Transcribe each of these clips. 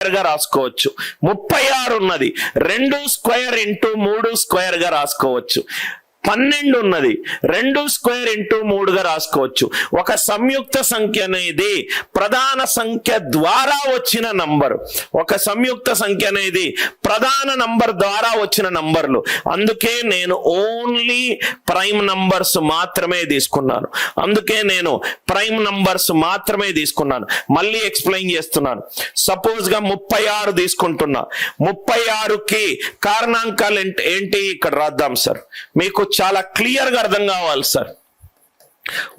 గా రాసుకోవచ్చు. 36 ఉన్నది 2 స్క్వేర్ ఇంటూ 3 స్క్వేర్ గా రాసుకోవచ్చు. 12 ఉన్నది 2 స్క్వేర్ ఇంటూ 3 గా రాసుకోవచ్చు. ఒక సంయుక్త సంఖ్య అనేది ప్రధాన సంఖ్య ద్వారా వచ్చిన నంబర్. ఒక సంయుక్త సంఖ్య అనేది ప్రధాన నంబర్ ద్వారా వచ్చిన నంబర్లు. అందుకే నేను ఓన్లీ ప్రైమ్ నంబర్స్ మాత్రమే తీసుకున్నాను. మళ్ళీ ఎక్స్ప్లెయిన్ చేస్తున్నాను. సపోజ్ గా 36 తీసుకుంటున్నా. 36కి కారణాంకాలు ఏంటి ఇక్కడ రాద్దాం సార్, మీకు చాలా క్లియర్ గా అర్థం కావాలి సార్.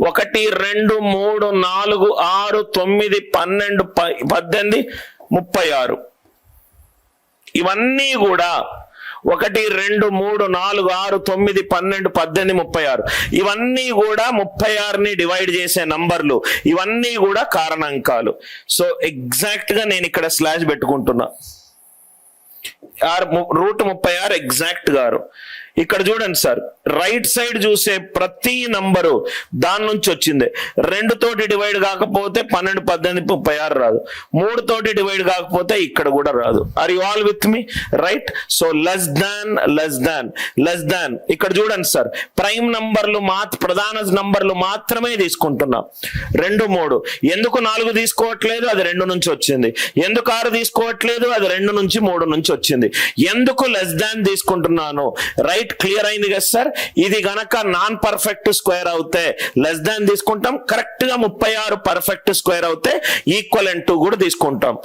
1 2 3 4 6 9 12 18 36 ఇవన్నీ కూడా 1 2 3 4 6 9 12 18 36 ఇవన్నీ కూడా 36ని డివైడ్ చేసే నంబర్లు. ఇవన్నీ కూడా కారణాంకాలు. సో ఎగ్జాక్ట్ గా నేను ఇక్కడ స్లాష్ పెట్టుకుంటున్నా. √36 ఎగ్జాక్ట్ గారు. ఇక్కడ చూడండి సార్, రైట్ సైడ్ చూసే ప్రతి నంబరు దాని నుంచి వచ్చింది. 2 తోటి డివైడ్ కాకపోతే 12 18 36 రాదు. 3 తోటి డివైడ్ కాకపోతే ఇక్కడ కూడా రాదు. Are you all with me? Right. So less than ఇక్కడ చూడండి సార్, ప్రైమ్ నంబర్లు ప్రధాన నంబర్లు మాత్రమే తీసుకుంటున్నాం. 2 3 ఎందుకు 4 తీసుకోవట్లేదు? అది 2 నుంచి వచ్చింది. ఎందుకు 6 తీసుకోవట్లేదు? అది 2 నుంచి 3 నుంచి వచ్చింది. ఎందుకు లెస్ దాన్ తీసుకుంటున్నాను? రైట్, క్లియర్ అయింది కదా సార్. ఇది గనక నాన్ పర్ఫెక్ట్ స్క్వేర్ అవుతే లెస్ దాన్ తీసుకుంటాం. కరెక్ట్ గా 36 పర్ఫెక్ట్ స్క్వేర్ అవుతే ఈక్వలెంట్ టు కూడా తీసుకుంటాం.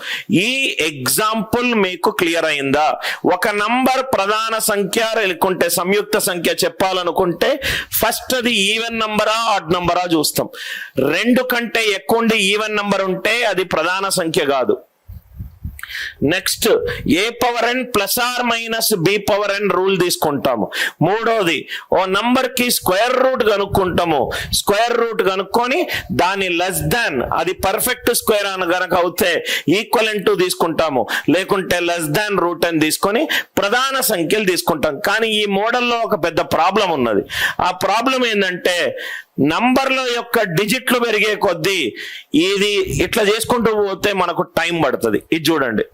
ఈ ఎగ్జాంపుల్ మీకు క్లియర్ అయిందా? ఒక నంబర్ ప్రధాన సంఖ్య లేకుంటే సంయుక్త సంఖ్య చెప్పాలనుకుంటే ఫస్ట్ అది ఈవెన్ నంబరా ఆడ్ నంబరా చూస్తాం. 2 కంటే ఎక్కువ ఉండి ఈవెన్ నంబర్ ఉంటే అది ప్రధాన సంఖ్య కాదు. నెక్స్ట్ a⁻n ± b⁻n రూల్ తీసుకుంటాము. మూడోది ఓ నంబర్ కి స్క్వేర్ రూట్ కనుక్కుంటాము. స్క్వేర్ రూట్ కనుక్కొని దాని లెస్ దాన్, అది పర్ఫెక్ట్ స్క్వేర్ అని గనక అవుతే ఈక్వలెంట్ టు తీసుకుంటాము. లేకుంటే లెస్ దాన్ రూట్ అని తీసుకొని ప్రధాన సంఖ్యలు తీసుకుంటాం. కానీ ఈ మోడల్లో ఒక పెద్ద ప్రాబ్లం ఉన్నది. ఆ ప్రాబ్లం ఏంటంటే నంబర్ల యొక్క డిజిట్లు పెరిగే కొద్దీ ఇది ఇట్లా చేసుకుంటూ పోతే మనకు టైం పడుతుంది. ఇది చూడండి,